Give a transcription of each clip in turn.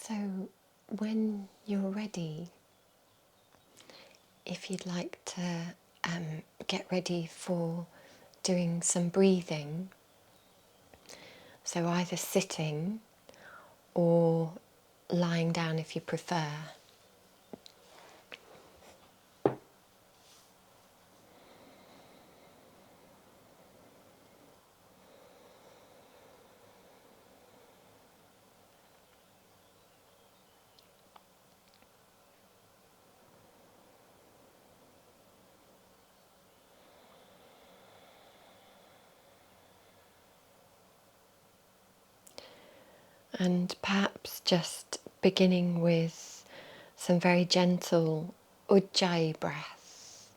So when you're ready, if you'd like to get ready for doing some breathing, so either sitting or lying down if you prefer. And perhaps just beginning with some very gentle ujjayi breath.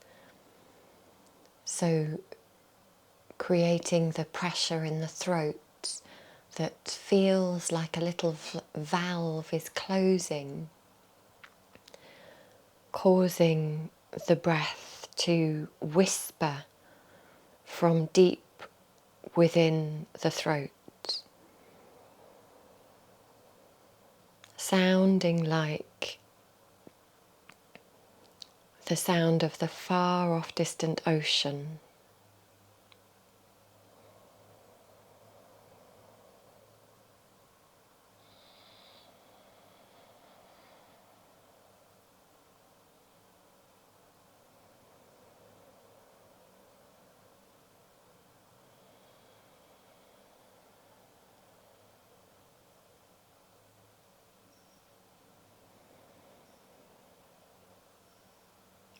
So creating the pressure in the throat that feels like a little valve is closing, causing the breath to whisper from deep within the throat, sounding like the sound of the far off distant ocean.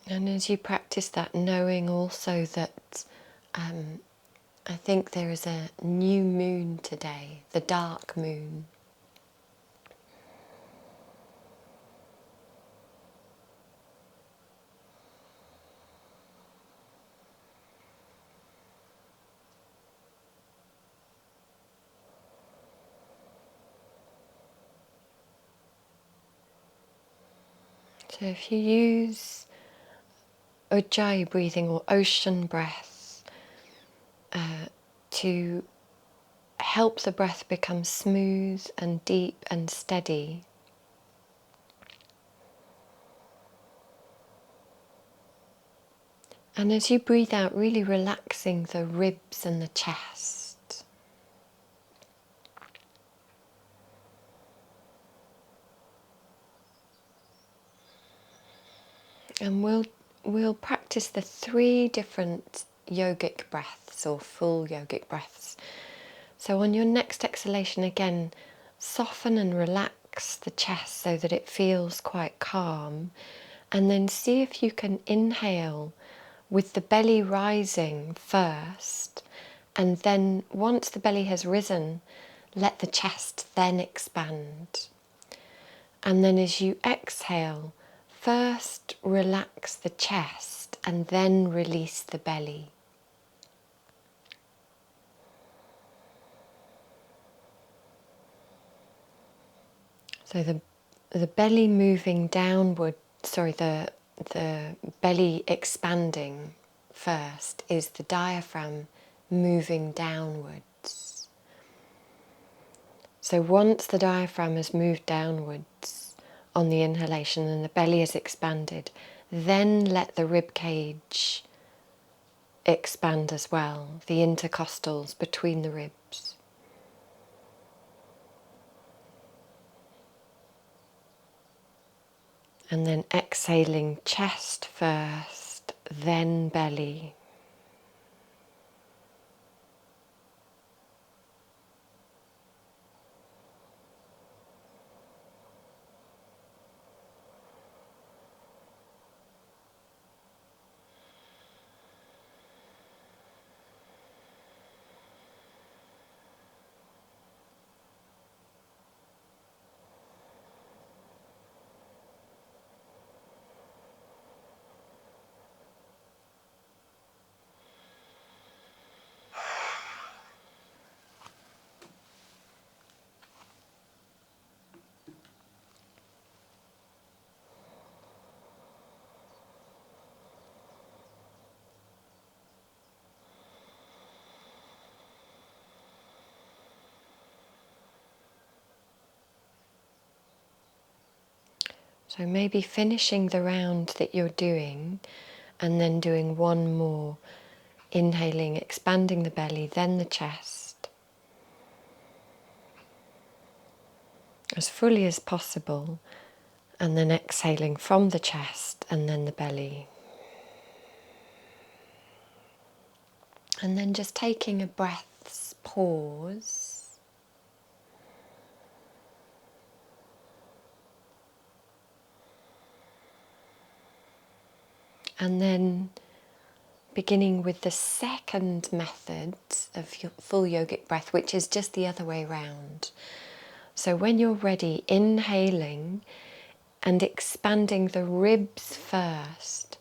And as you practice that, knowing also that I think there is a new moon today, the dark moon. So if you use ujjayi breathing or ocean breath to help the breath become smooth and deep and steady, and as you breathe out, really relaxing the ribs and the chest. And we'll practice the 3 different yogic breaths or full yogic breaths. So on your next exhalation, again, soften and relax the chest so that it feels quite calm, and then see if you can inhale with the belly rising first, and then once the belly has risen, let the chest then expand. And then as you exhale, first relax the chest and then release the belly. So the belly moving downward, the belly expanding first is the diaphragm moving downwards. So once the diaphragm has moved downwards on the inhalation and the belly is expanded, then let the rib cage expand as well, the intercostals between the ribs. And then exhaling chest first, then belly. So maybe finishing the round that you're doing and then doing one more, inhaling, expanding the belly, then the chest, as fully as possible, and then exhaling from the chest and then the belly. And then just taking a breath's pause. And then beginning with the second method of your full yogic breath, which is just the other way round. So when you're ready, inhaling and expanding the ribs first.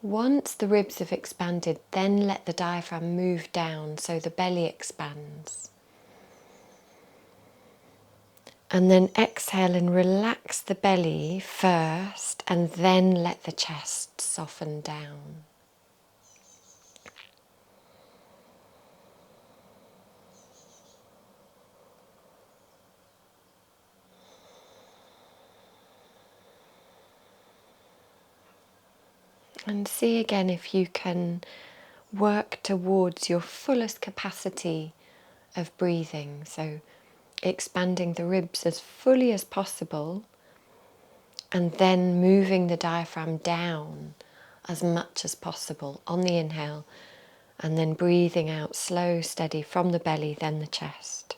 Once the ribs have expanded, then let the diaphragm move down so the belly expands. And then exhale and relax the belly first, and then let the chest soften down. And see again if you can work towards your fullest capacity of breathing. So expanding the ribs as fully as possible and then moving the diaphragm down as much as possible on the inhale, and then breathing out slow, steady from the belly, then the chest.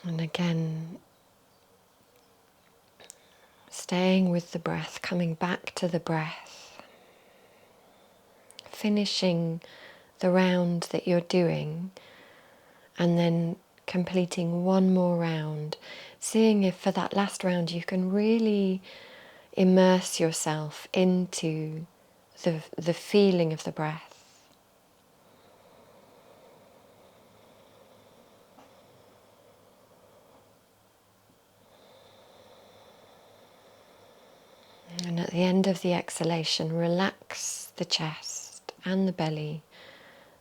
And again, staying with the breath, coming back to the breath, finishing the round that you're doing, and then completing one more round, seeing if for that last round you can really immerse yourself into the feeling of the breath. And at the end of the exhalation, relax the chest and the belly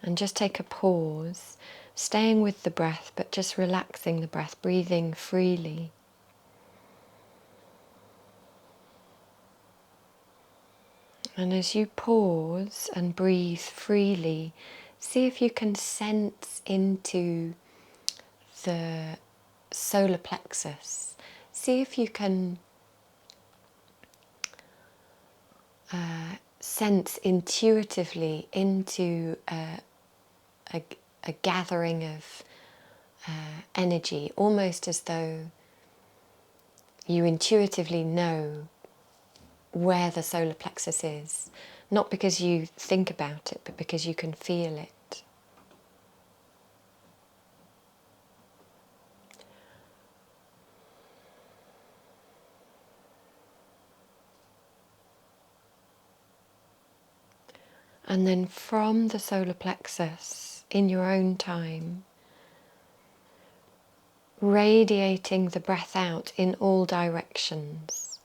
and just take a pause, staying with the breath but just relaxing the breath, breathing freely. And as you pause and breathe freely, see if you can sense into the solar plexus. See if you can sense intuitively into a gathering of energy, almost as though you intuitively know where the solar plexus is, not because you think about it, but because you can feel it. And then from the solar plexus, in your own time, radiating the breath out in all directions.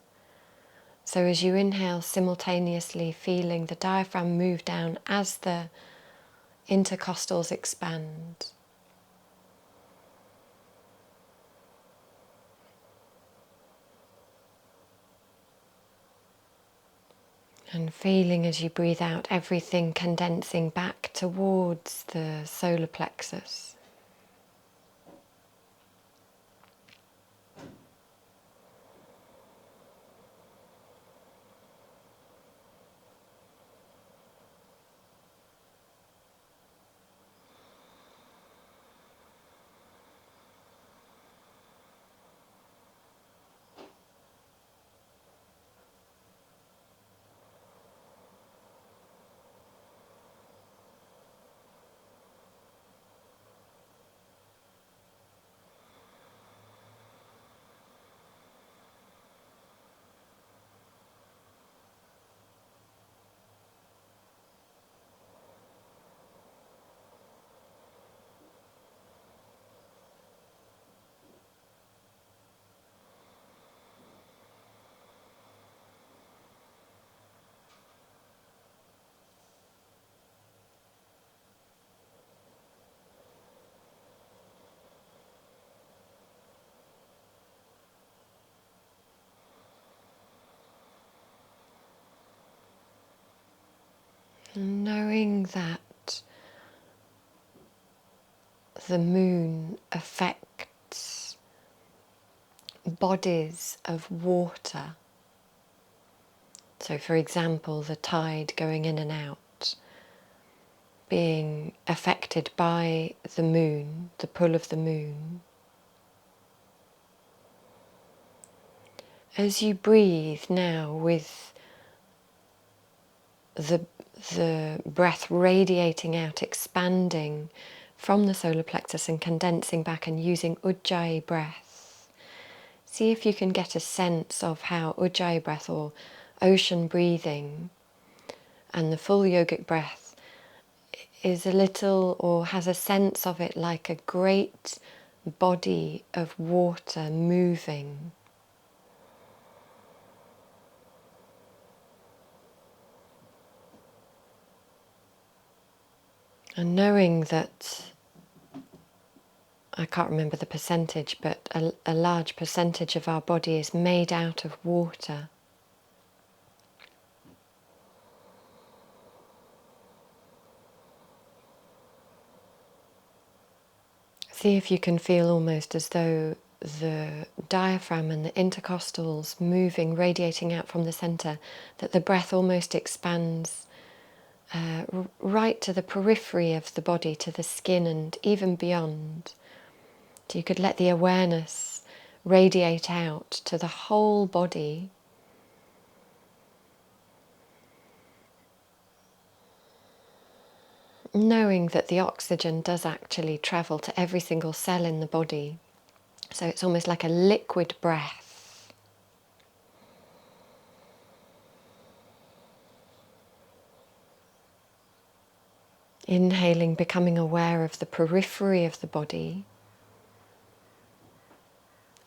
So as you inhale, simultaneously feeling the diaphragm move down as the intercostals expand. And feeling as you breathe out everything condensing back towards the solar plexus. Knowing that the moon affects bodies of water. So for example, the tide going in and out, being affected by the moon, the pull of the moon. As you breathe now with the breath radiating out, expanding from the solar plexus and condensing back and using Ujjayi breath, see if you can get a sense of how Ujjayi breath or ocean breathing and the full yogic breath is a little, or has a sense of it like a great body of water moving. And knowing that, I can't remember the percentage, but a large percentage of our body is made out of water. See if you can feel almost as though the diaphragm and the intercostals moving, radiating out from the centre, that the breath almost expands right to the periphery of the body, to the skin and even beyond. So you could let the awareness radiate out to the whole body. Knowing that the oxygen does actually travel to every single cell in the body. So it's almost like a liquid breath. Inhaling, becoming aware of the periphery of the body.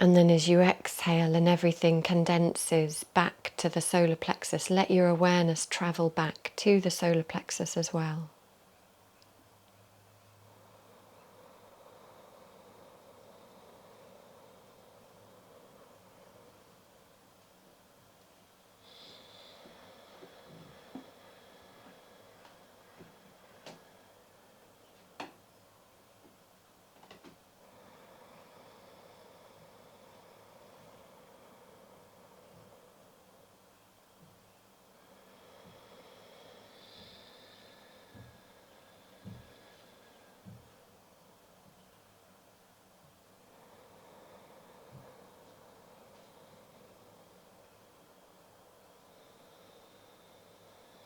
And then as you exhale and everything condenses back to the solar plexus, let your awareness travel back to the solar plexus as well.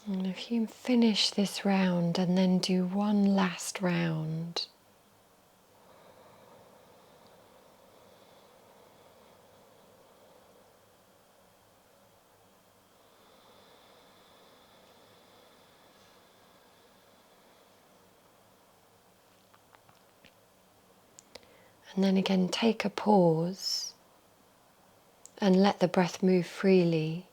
And if you finish this round and then do one last round, and then again take a pause and let the breath move freely.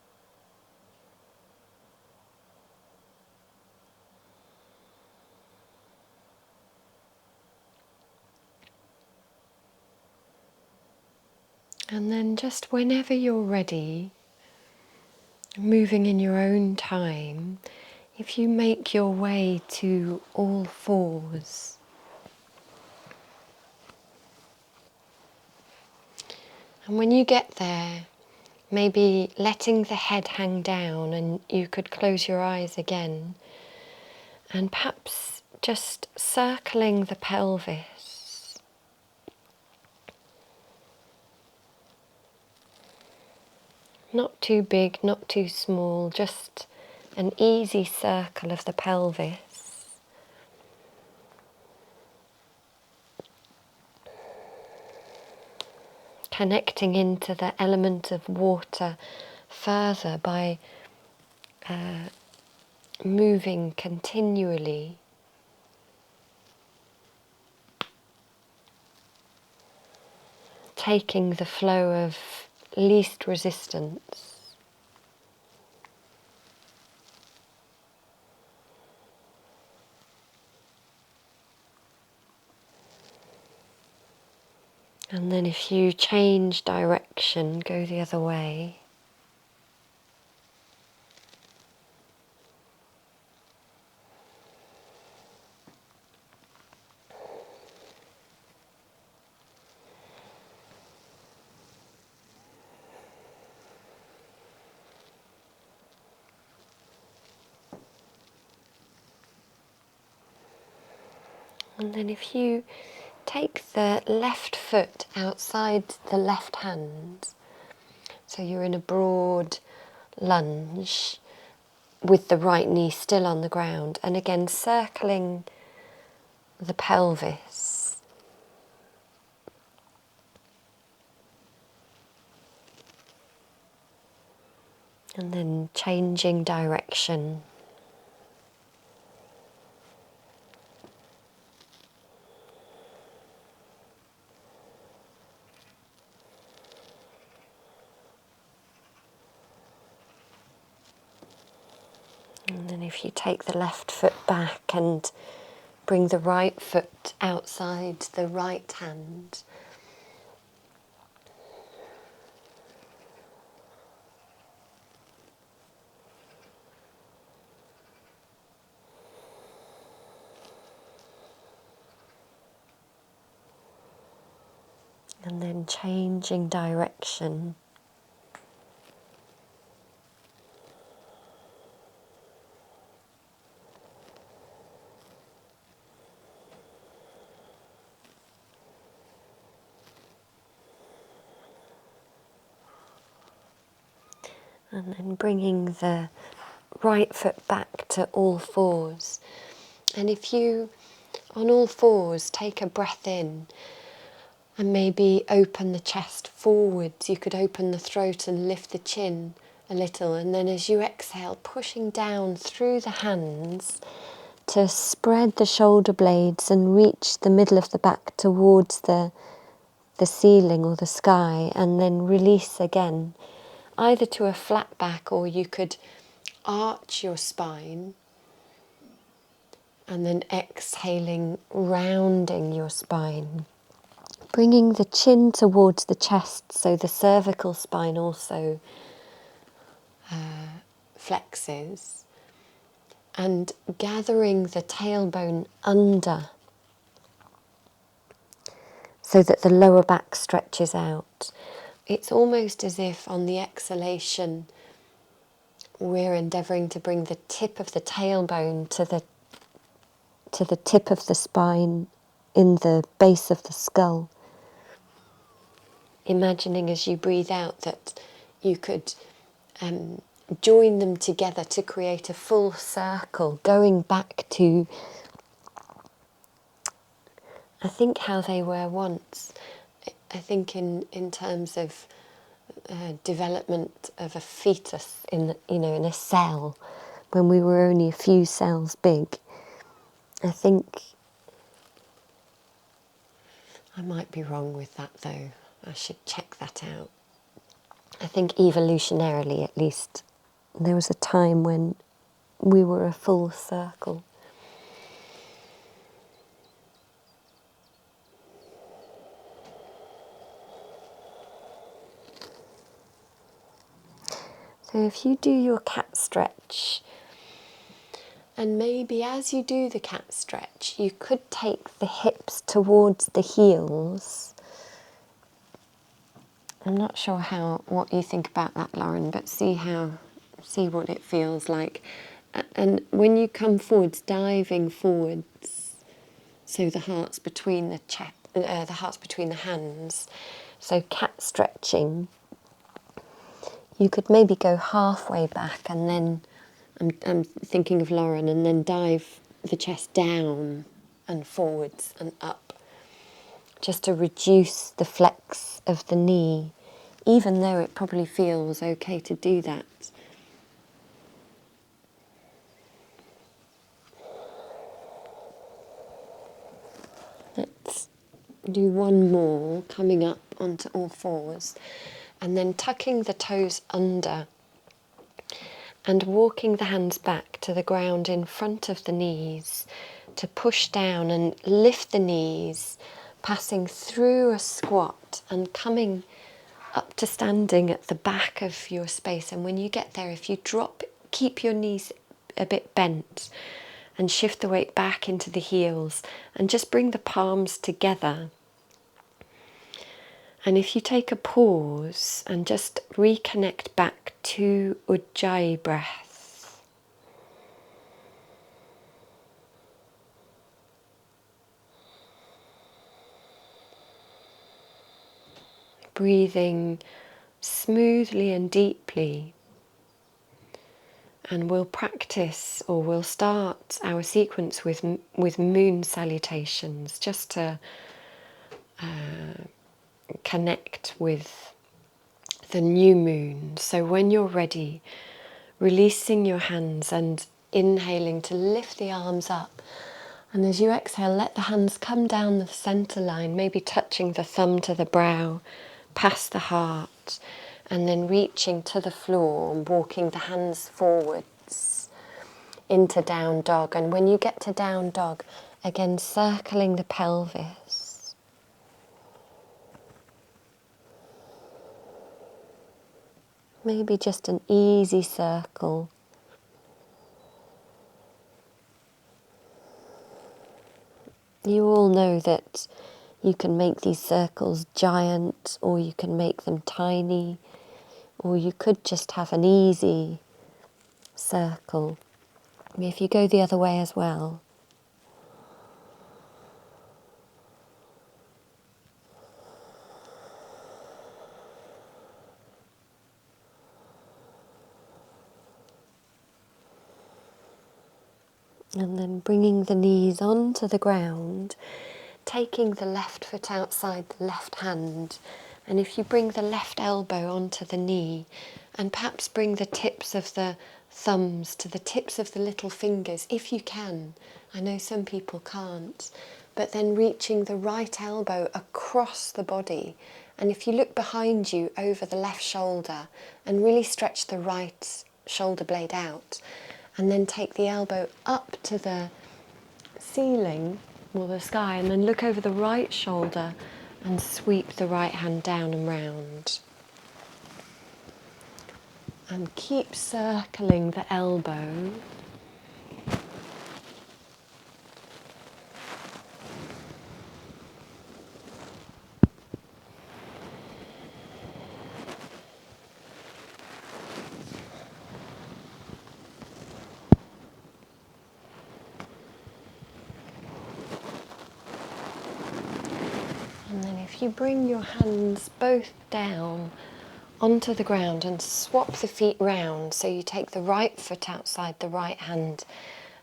And then just whenever you're ready, moving in your own time, if you make your way to all fours, and when you get there, maybe letting the head hang down, and you could close your eyes again, and perhaps just circling the pelvis. Not too big, not too small, just an easy circle of the pelvis. Connecting into the element of water further by moving continually. Taking the flow of least resistance. And then if you change direction, go the other way. And then if you take the left foot outside the left hand, so you're in a broad lunge with the right knee still on the ground, and again circling the pelvis. And then changing direction. And then if you take the left foot back and bring the right foot outside the right hand. And then changing direction. And then bringing the right foot back to all fours. And if you, on all fours, take a breath in and maybe open the chest forwards, you could open the throat and lift the chin a little. And then as you exhale, pushing down through the hands to spread the shoulder blades and reach the middle of the back towards the ceiling or the sky, and then release again, either to a flat back, or you could arch your spine and then exhaling, rounding your spine, bringing the chin towards the chest so the cervical spine also flexes, and gathering the tailbone under so that the lower back stretches out. It's almost as if on the exhalation we're endeavouring to bring the tip of the tailbone to the tip of the spine in the base of the skull. Imagining as you breathe out that you could join them together to create a full circle, going back to, I think, how they were once. I think in terms of development of a fetus in a cell, when we were only a few cells big. I think I might be wrong with that though. I should check that out. I think evolutionarily, at least, there was a time when we were a full circle. So if you do your cat stretch, and maybe as you do the cat stretch, you could take the hips towards the heels. I'm not sure what you think about that, Lauren, but see what it feels like. And when you come forwards, diving forwards, so the heart's between the heart's between the hands. So cat stretching. You could maybe go halfway back, and then I'm thinking of Lauren, and then dive the chest down and forwards and up, just to reduce the flex of the knee, even though it probably feels okay to do that. Let's do one more, coming up onto all fours, and then tucking the toes under and walking the hands back to the ground in front of the knees to push down and lift the knees, passing through a squat and coming up to standing at the back of your space. And when you get there, if you drop, keep your knees a bit bent and shift the weight back into the heels and just bring the palms together. And if you take a pause and just reconnect back to Ujjayi breath. Breathing smoothly and deeply. And we'll practice, or we'll start our sequence with moon salutations, just to connect with the new moon. So when you're ready, releasing your hands and inhaling to lift the arms up. And as you exhale, let the hands come down the center line, maybe touching the thumb to the brow, past the heart, and then reaching to the floor and walking the hands forwards into down dog. And when you get to down dog, again circling the pelvis. Maybe just an easy circle. You all know that you can make these circles giant, or you can make them tiny, or you could just have an easy circle. If you go the other way as well. And then bringing the knees onto the ground, taking the left foot outside the left hand. And if you bring the left elbow onto the knee, and perhaps bring the tips of the thumbs to the tips of the little fingers, if you can. I know some people can't. But then reaching the right elbow across the body. And if you look behind you over the left shoulder and really stretch the right shoulder blade out, and then take the elbow up to the ceiling or the sky, and then look over the right shoulder and sweep the right hand down and round. And keep circling the elbow. And then if you bring your hands both down onto the ground and swap the feet round, so you take the right foot outside the right hand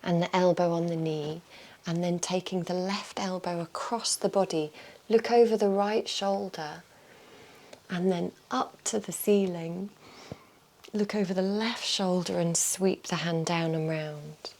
and the elbow on the knee, and then taking the left elbow across the body, look over the right shoulder and then up to the ceiling, look over the left shoulder and sweep the hand down and round.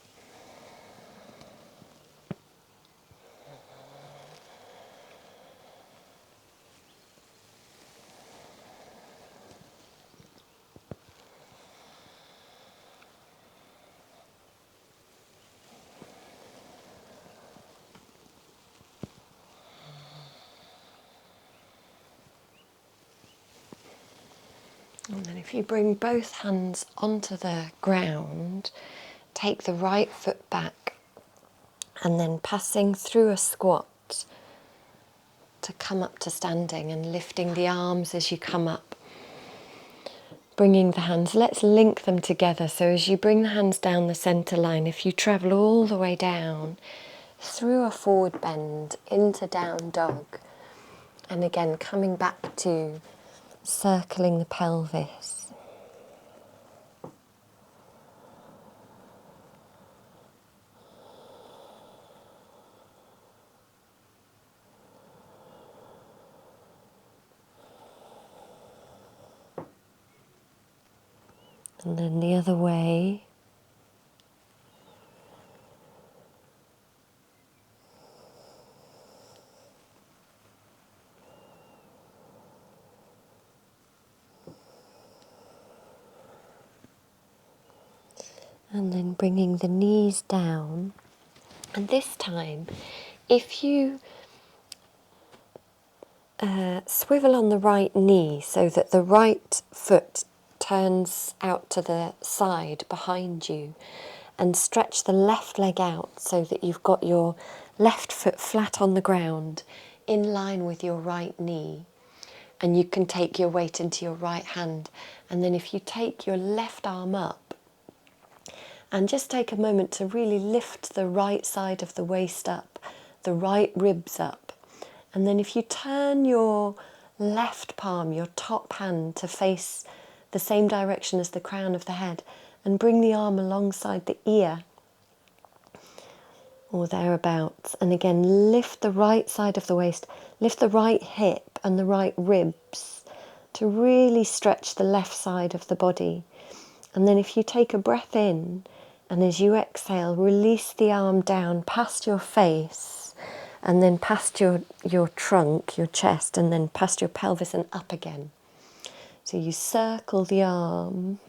And then If you bring both hands onto the ground, take the right foot back and then passing through a squat to come up to standing and lifting the arms as you come up. Bringing the hands, let's link them together. So as you bring the hands down the centre line, if you travel all the way down through a forward bend into down dog, and again coming back to circling the pelvis. And then the other way. And then bringing the knees down. And this time, if you swivel on the right knee so that the right foot turns out to the side behind you, and stretch the left leg out so that you've got your left foot flat on the ground in line with your right knee, and you can take your weight into your right hand. And then if you take your left arm up and just take a moment to really lift the right side of the waist up, the right ribs up. And then if you turn your left palm, your top hand, to face the same direction as the crown of the head, and bring the arm alongside the ear or thereabouts. And again, lift the right side of the waist, lift the right hip and the right ribs to really stretch the left side of the body. And then if you take a breath in, and as you exhale, release the arm down past your face, and then past your trunk, your chest, and then past your pelvis and up again. So you circle the arm.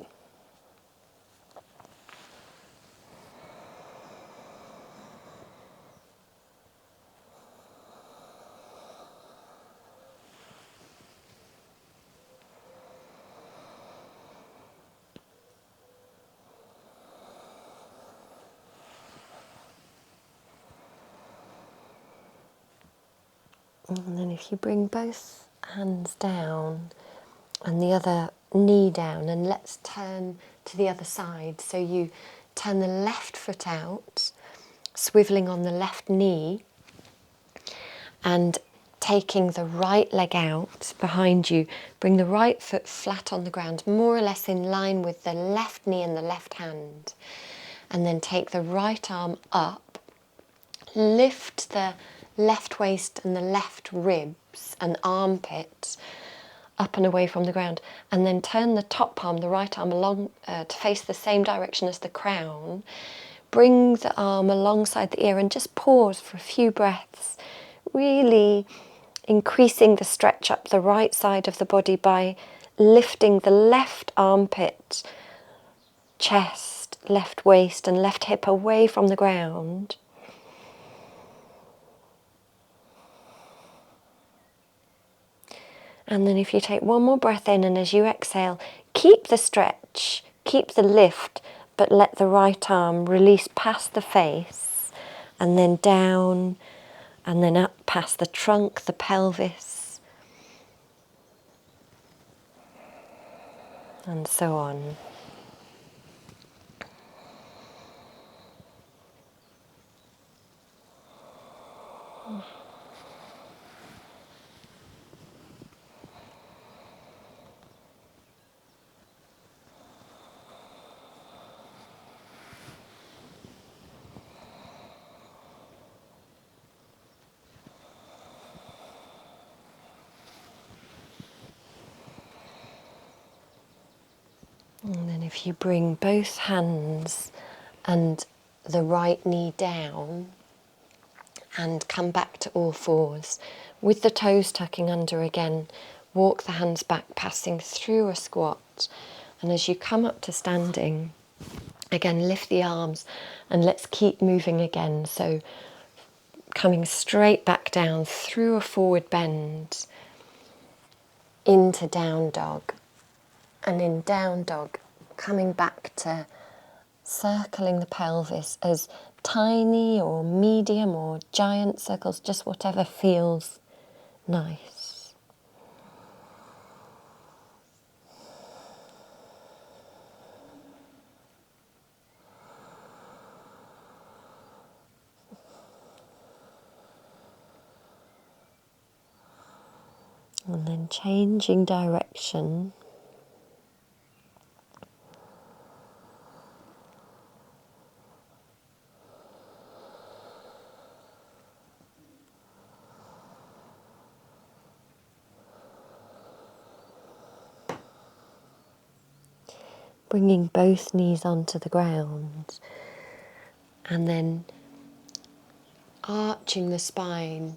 And then if you bring both hands down and the other knee down, and let's turn to the other side. So you turn the left foot out, swiveling on the left knee, and taking the right leg out behind you, bring the right foot flat on the ground, more or less in line with the left knee and the left hand. And then take the right arm up, lift the left waist and the left ribs and armpits up and away from the ground, and then turn the top palm, the right arm, along to face the same direction as the crown. Bring the arm alongside the ear and just pause for a few breaths, really increasing the stretch up the right side of the body by lifting the left armpit, chest, left waist and left hip away from the ground. And then if you take one more breath in, and as you exhale, keep the stretch, keep the lift, but let the right arm release past the face, and then down, and then up past the trunk, the pelvis, and so on. And then if you bring both hands and the right knee down and come back to all fours with the toes tucking under again, walk the hands back, passing through a squat. And as you come up to standing, again lift the arms and let's keep moving again. So coming straight back down through a forward bend into down dog. And in down dog, coming back to circling the pelvis as tiny or medium or giant circles, just whatever feels nice. And then changing direction. Bringing both knees onto the ground. And then arching the spine,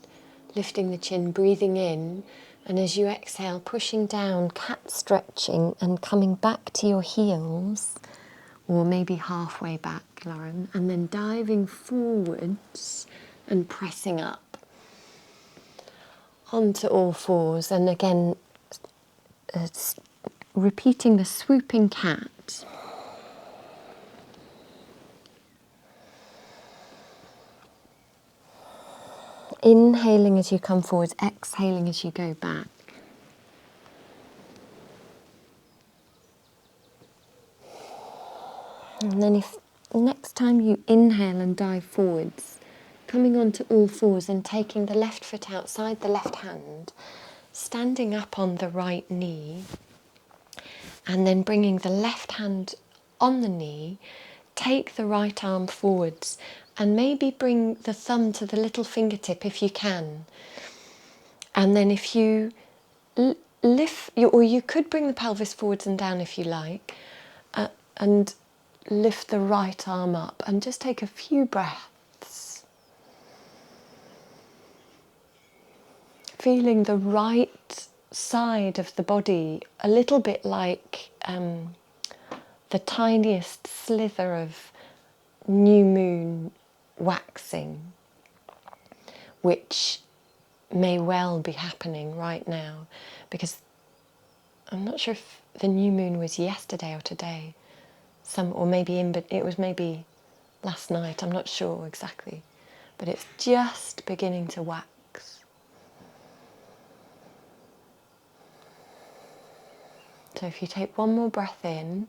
lifting the chin, breathing in, and as you exhale, pushing down, cat stretching, and coming back to your heels, or maybe halfway back, Lauren, and then diving forwards and pressing up onto all fours, and again repeating the swooping cat. Inhaling as you come forwards, exhaling as you go back. And then if next time you inhale and dive forwards, coming onto all fours and taking the left foot outside the left hand, standing up on the right knee, and then bringing the left hand on the knee, take the right arm forwards and maybe bring the thumb to the little fingertip if you can. And then if you lift, or you could bring the pelvis forwards and down if you like, and lift the right arm up and just take a few breaths. Feeling the right side of the body a little bit like the tiniest slither of new moon waxing, which may well be happening right now, because I'm not sure if the new moon was yesterday or today, or maybe it was maybe last night, I'm not sure exactly, but it's just beginning to wax. So if you take one more breath in,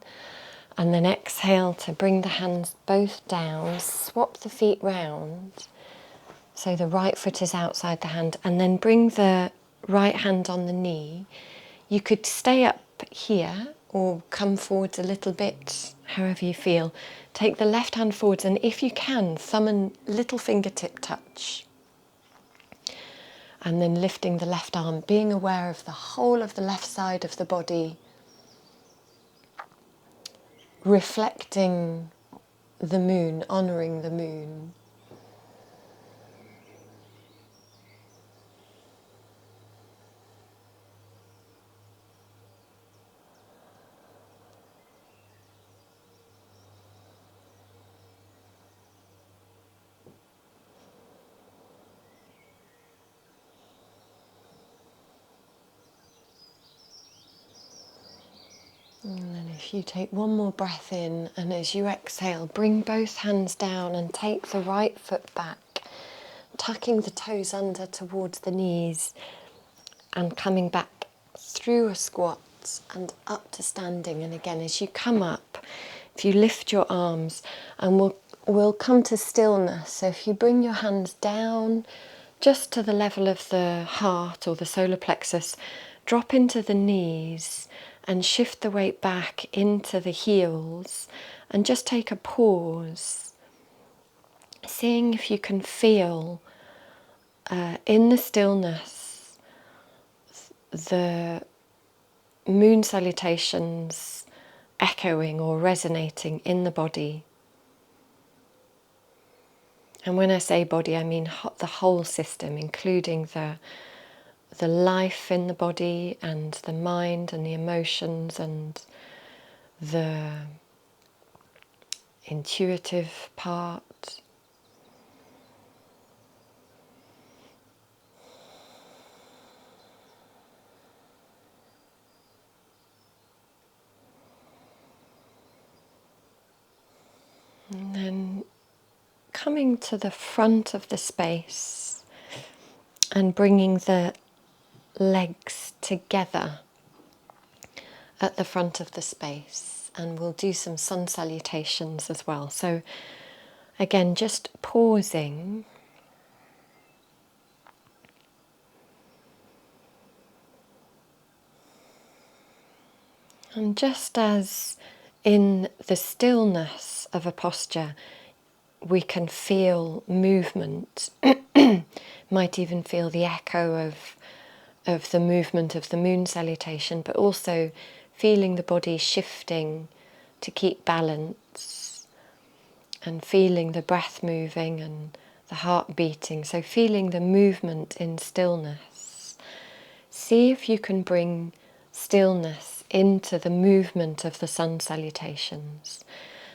and then exhale to bring the hands both down, swap the feet round, so the right foot is outside the hand, and then bring the right hand on the knee. You could stay up here or come forwards a little bit, however you feel. Take the left hand forwards, and if you can, thumb and little fingertip touch. And then lifting the left arm, being aware of the whole of the left side of the body, reflecting the moon, honouring the moon. And then if you take one more breath in, and as you exhale, bring both hands down and take the right foot back, tucking the toes under towards the knees and coming back through a squat and up to standing. And again, as you come up, if you lift your arms, and we'll come to stillness. So if you bring your hands down just to the level of the heart or the solar plexus, drop into the knees and shift the weight back into the heels, and just take a pause, seeing if you can feel in the stillness the moon salutations echoing or resonating in the body. And when I say body, I mean the whole system, including the life in the body and the mind and the emotions and the intuitive part. And then coming to the front of the space and bringing the legs together at the front of the space. And we'll do some sun salutations as well. So again, just pausing. And just as in the stillness of a posture, we can feel movement, might even feel the echo of the movement of the moon salutation, but also feeling the body shifting to keep balance and feeling the breath moving and the heart beating. So feeling the movement in stillness. See if you can bring stillness into the movement of the sun salutations.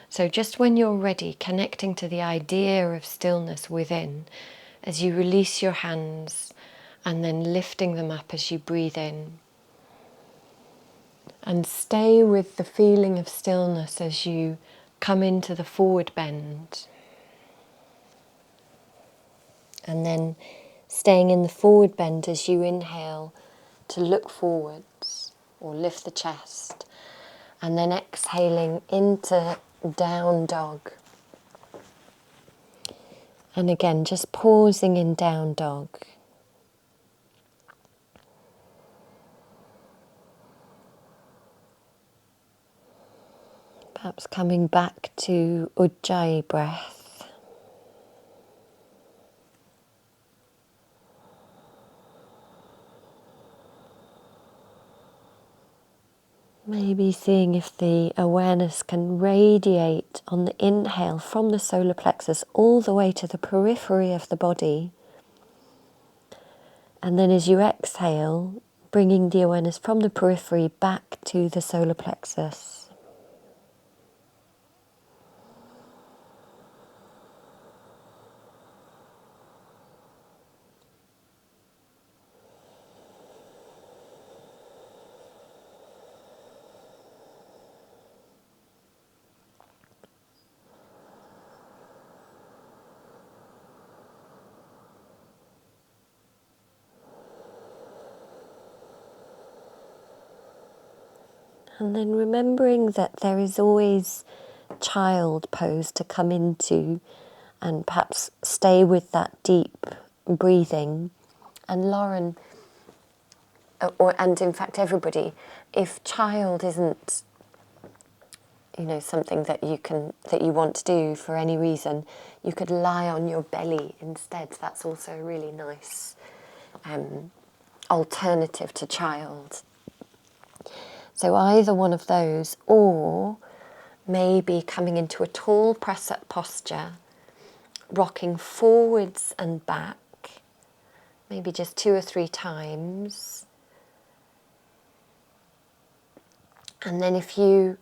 So just when you're ready, connecting to the idea of stillness within, as you release your hands and then lifting them up as you breathe in. And stay with the feeling of stillness as you come into the forward bend. And then staying in the forward bend as you inhale to look forwards or lift the chest. And then exhaling into down dog. And again, just pausing in down dog. Perhaps coming back to Ujjayi breath. Maybe seeing if the awareness can radiate on the inhale from the solar plexus all the way to the periphery of the body. And then as you exhale, bringing the awareness from the periphery back to the solar plexus. And then remembering that there is always child pose to come into and perhaps stay with that deep breathing. And Lauren, and in fact everybody, if child isn't something that you want to do for any reason, you could lie on your belly instead. That's also a really nice alternative to child. So either one of those, or maybe coming into a tall press-up posture, rocking forwards and back, maybe just 2 or 3 times. And then if you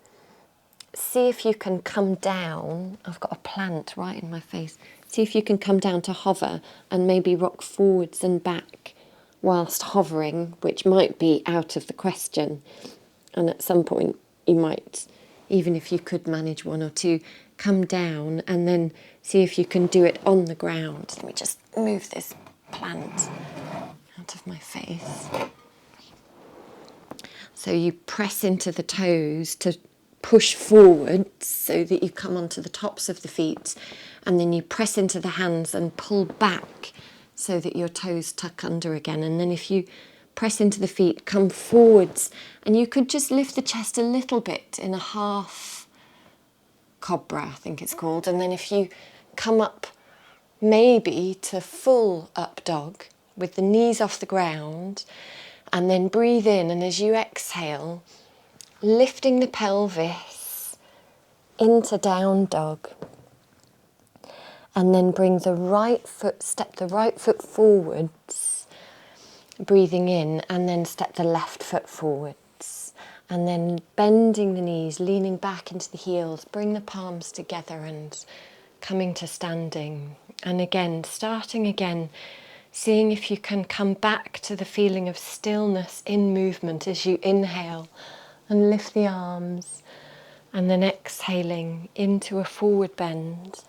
see if you can come down, I've got a plant right in my face, see if you can come down to hover and maybe rock forwards and back whilst hovering, which might be out of the question. And at some point you might, even if you could manage 1 or 2, come down and then see if you can do it on the ground. Let me just move this plant out of my face. So you press into the toes to push forward so that you come onto the tops of the feet, and then you press into the hands and pull back so that your toes tuck under again. And then if you press into the feet, come forwards, and you could just lift the chest a little bit in a half cobra, I think it's called. And then if you come up maybe to full up dog with the knees off the ground, and then breathe in, and as you exhale, lifting the pelvis into down dog. And then bring the right foot, step the right foot forwards, breathing in, and then step the left foot forwards. And then bending the knees, leaning back into the heels, bring the palms together and coming to standing. And again, starting again, seeing if you can come back to the feeling of stillness in movement as you inhale and lift the arms And then exhaling into a forward bend.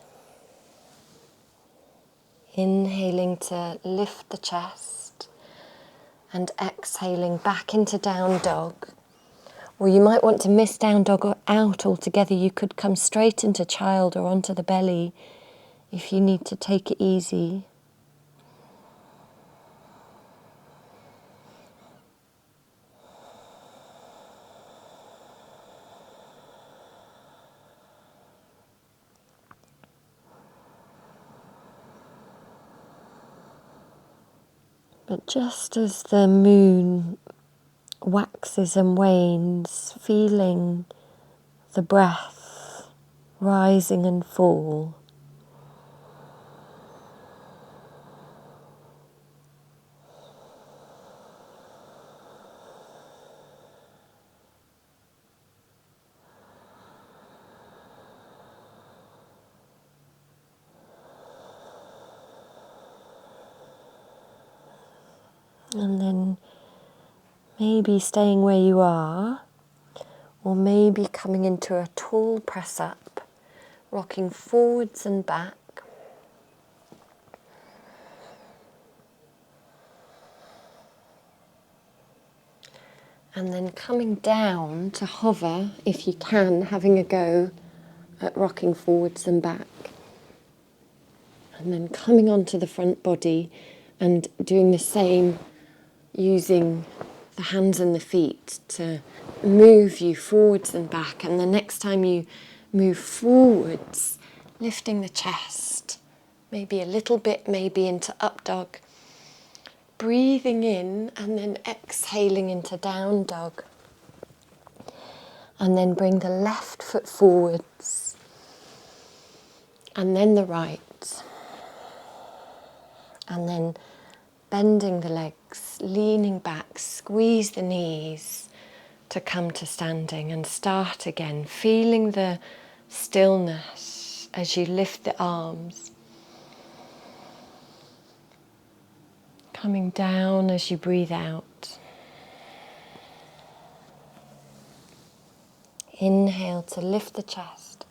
Inhaling to lift the chest and exhaling back into down dog. Or you might want to miss down dog out altogether. You could come straight into child or onto the belly if you need to take it easy. But just as the moon waxes and wanes, feeling the breath rising and fall, and then maybe staying where you are, or maybe coming into a tall press up, rocking forwards and back. And then coming down to hover, if you can, having a go at rocking forwards and back. And then coming onto the front body and doing the same, using the hands and the feet to move you forwards and back. And the next time you move forwards, lifting the chest, maybe a little bit, maybe into up dog. Breathing in and then exhaling into down dog. And then bring the left foot forwards. And then the right. And then bending the legs, leaning back, squeeze the knees to come to standing and start again, feeling the stillness as you lift the arms. Coming down as you breathe out. Inhale to lift the chest.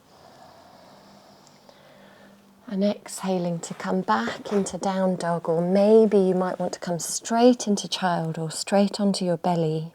And exhaling to come back into down dog, or maybe you might want to come straight into child or straight onto your belly.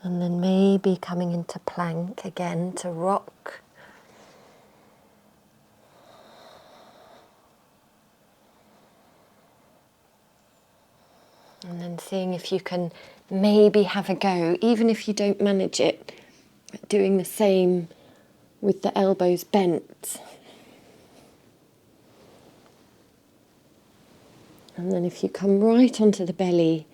And then maybe coming into plank again to rock. And then seeing if you can maybe have a go, even if you don't manage it, doing the same with the elbows bent. And then if you come right onto the belly,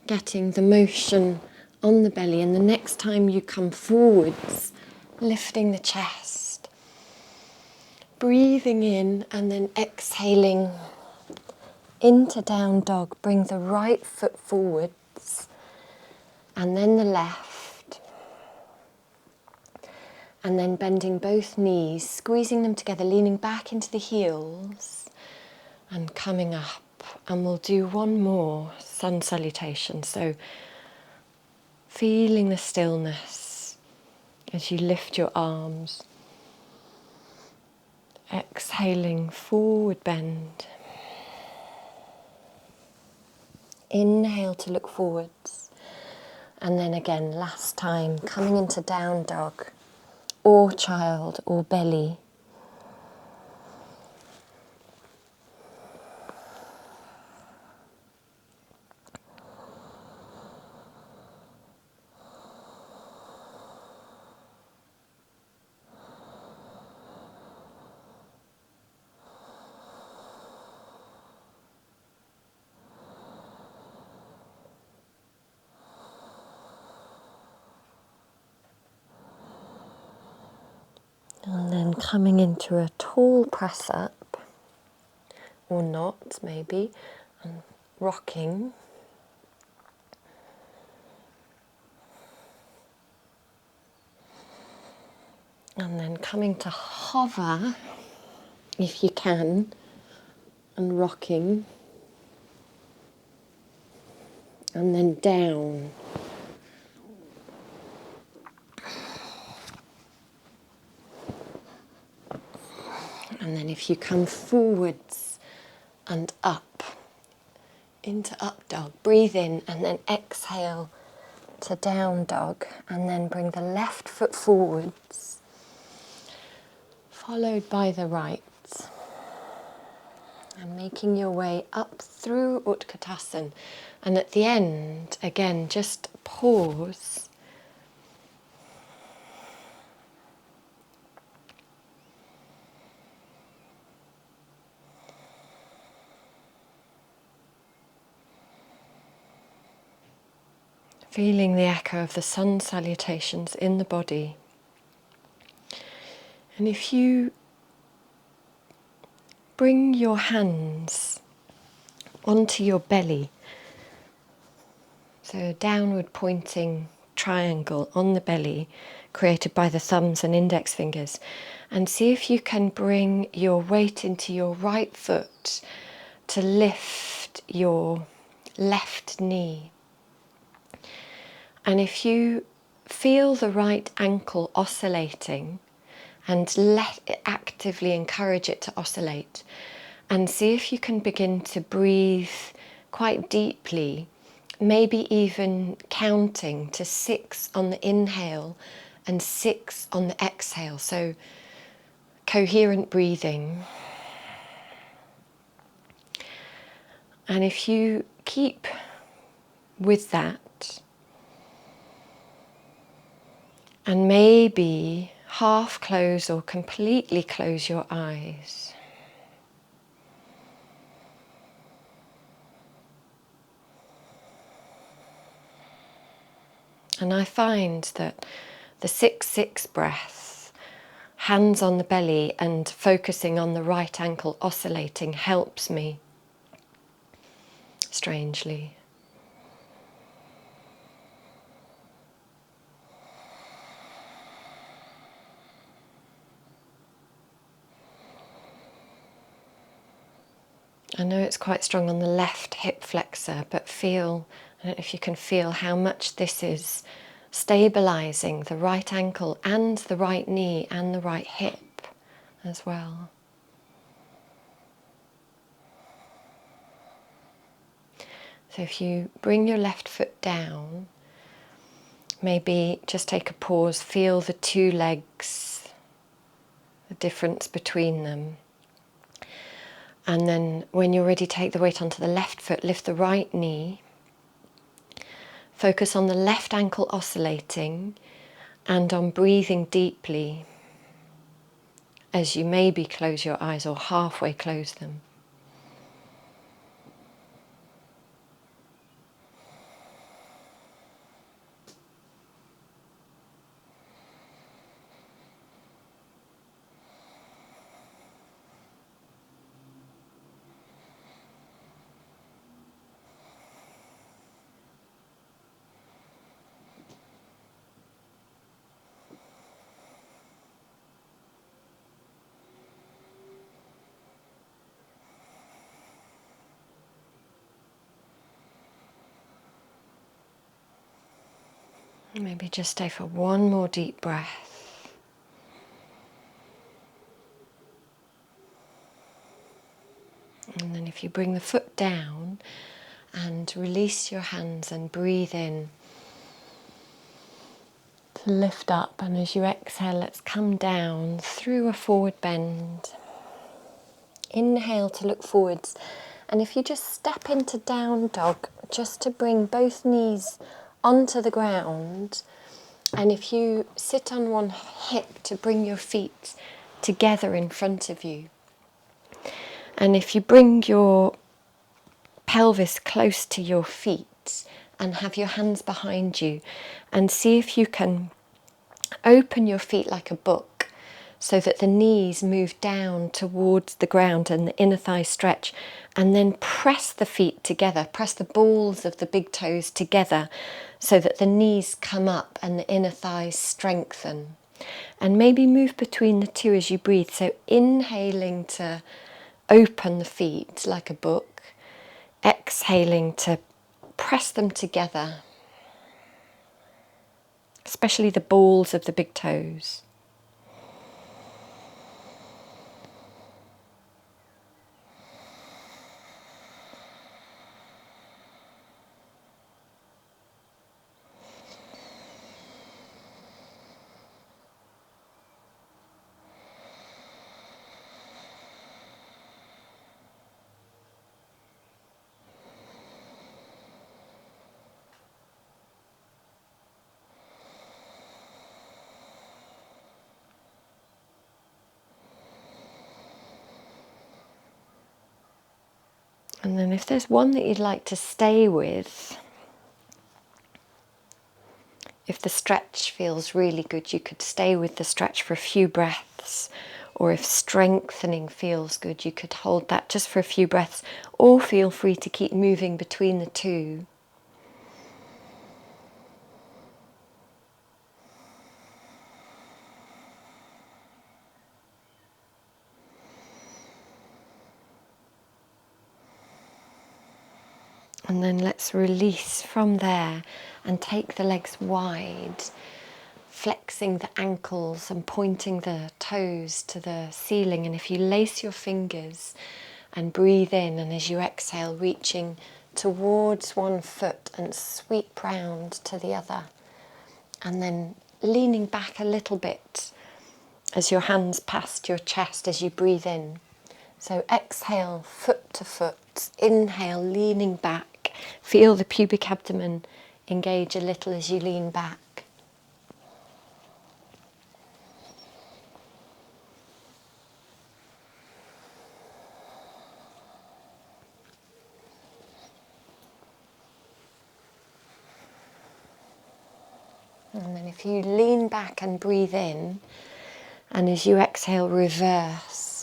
getting the motion on the belly, and the next time you come forwards, lifting the chest, breathing in and then exhaling into down dog. Bring the right foot forwards and then the left, and then bending both knees, squeezing them together, leaning back into the heels and coming up. And we'll do one more sun salutation. So feeling the stillness as you lift your arms. Exhaling, forward bend. Inhale to look forwards. And then again, last time, coming into down dog or child or belly. then coming into a tall press up, or not maybe, and rocking. And then coming to hover, if you can, and rocking. And then down. And then if you come forwards and up, into up dog, breathe in and then exhale to down dog, and then bring the left foot forwards, followed by the right, and making your way up through Utkatasana. And at the end, again, just pause. Feeling the echo of the sun salutations in the body. And if you bring your hands onto your belly, so a downward pointing triangle on the belly created by the thumbs and index fingers, and see if you can bring your weight into your right foot to lift your left knee. And if you feel the right ankle oscillating, and actively encourage it to oscillate, and see if you can begin to breathe quite deeply, maybe even counting to 6 on the inhale and 6 on the exhale. So coherent breathing. And if you keep with that, and maybe half close or completely close your eyes. And I find that the 6-6 breath, hands on the belly and focusing on the right ankle oscillating, helps me, strangely. I know it's quite strong on the left hip flexor, but I don't know if you can feel how much this is stabilizing the right ankle and the right knee and the right hip as well. So if you bring your left foot down, maybe just take a pause, feel the two legs, the difference between them. And then when you're ready, take the weight onto the left foot, lift the right knee, focus on the left ankle oscillating and on breathing deeply as you maybe close your eyes or halfway close them. Maybe just stay for one more deep breath. And then if you bring the foot down and release your hands and breathe in to lift up, and as you exhale, let's come down through a forward bend. Inhale to look forwards, and if you just step into down dog, just to bring both knees onto the ground, and if you sit on one hip to bring your feet together in front of you, and if you bring your pelvis close to your feet and have your hands behind you, and see if you can open your feet like a book so that the knees move down towards the ground and the inner thighs stretch, and then press the feet together, press the balls of the big toes together so that the knees come up and the inner thighs strengthen. And maybe move between the two as you breathe. So inhaling to open the feet like a book, exhaling to press them together, especially the balls of the big toes. And then if there's one that you'd like to stay with, if the stretch feels really good, you could stay with the stretch for a few breaths. Or if strengthening feels good, you could hold that just for a few breaths. Or feel free to keep moving between the two. And then let's release from there and take the legs wide, flexing the ankles and pointing the toes to the ceiling. And if you lace your fingers and breathe in, and as you exhale, reaching towards one foot and sweep round to the other. And then leaning back a little bit as your hands past your chest as you breathe in. So exhale, foot to foot. Inhale, leaning back. Feel the pubic abdomen engage a little as you lean back. And then if you lean back and breathe in, and as you exhale, reverse.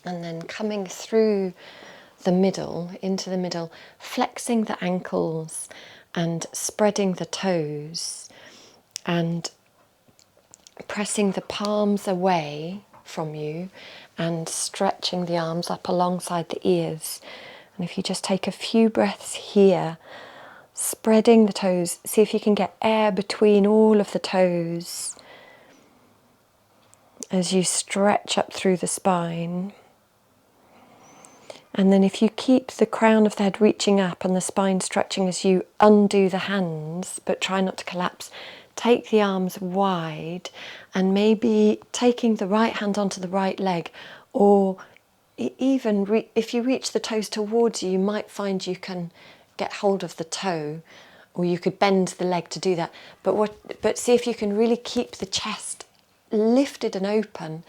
And then coming through the middle, into the middle, flexing the ankles and spreading the toes and pressing the palms away from you and stretching the arms up alongside the ears. And if you just take a few breaths here, spreading the toes, see if you can get air between all of the toes as you stretch up through the spine. And then if you keep the crown of the head reaching up and the spine stretching as you undo the hands, but try not to collapse, take the arms wide and maybe taking the right hand onto the right leg, or even if you reach the toes towards you, you might find you can get hold of the toe, or you could bend the leg to do that. But see if you can really keep the chest lifted and open,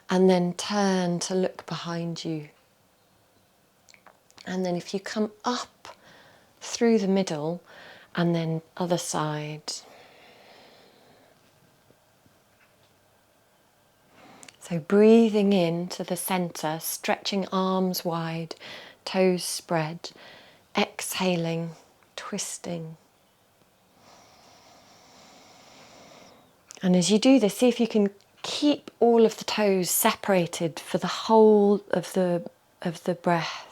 and then turn to look behind you. And then if you come up through the middle, and then other side. So breathing in to the centre, stretching arms wide, toes spread, exhaling, twisting. And as you do this, see if you can keep all of the toes separated for the whole of the breath.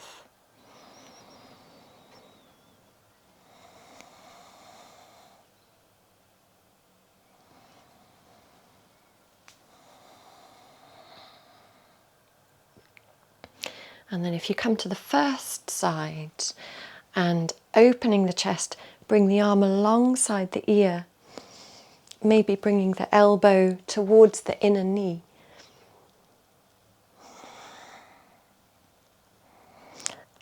And then if you come to the first side and opening the chest, bring the arm alongside the ear, maybe bringing the elbow towards the inner knee.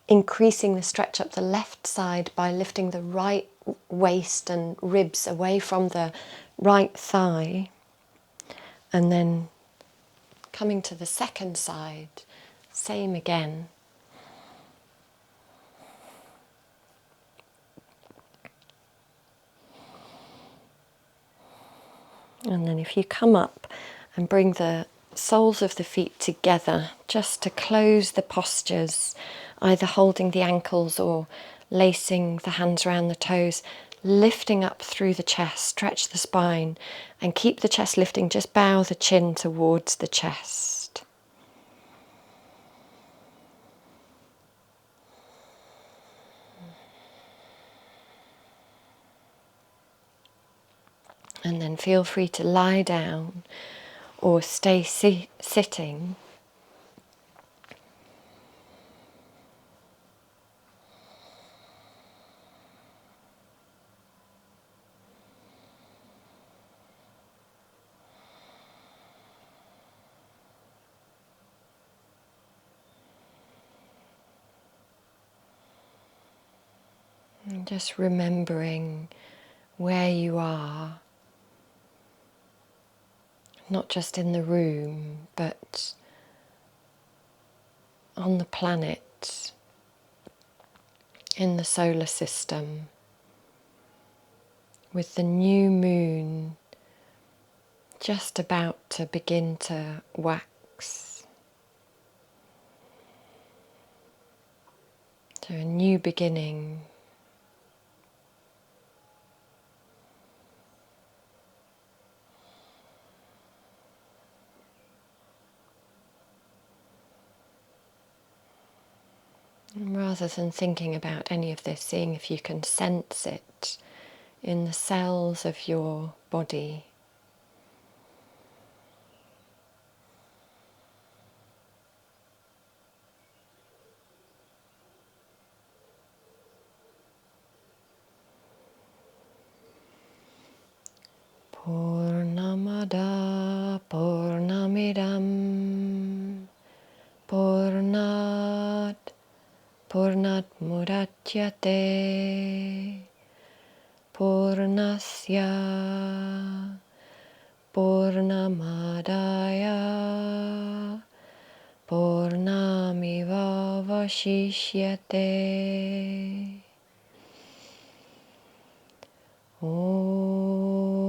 increasing the stretch up the left side by lifting the right waist and ribs away from the right thigh, and then coming to the second side, same again. And then if you come up and bring the soles of the feet together just to close the postures, either holding the ankles or lacing the hands around the toes, lifting up through the chest, stretch the spine and keep the chest lifting, just bow the chin towards the chest. And then feel free to lie down or stay sitting. And just remembering where you are, not just in the room, but on the planet, in the solar system, with the new moon just about to begin to wax. So a new beginning. And rather than thinking about any of this, seeing if you can sense it in the cells of your body. Purnamada Purnamidam Purnat Mudachyate Purnasya Purnamadaya Purnamiva Vashishyate. Om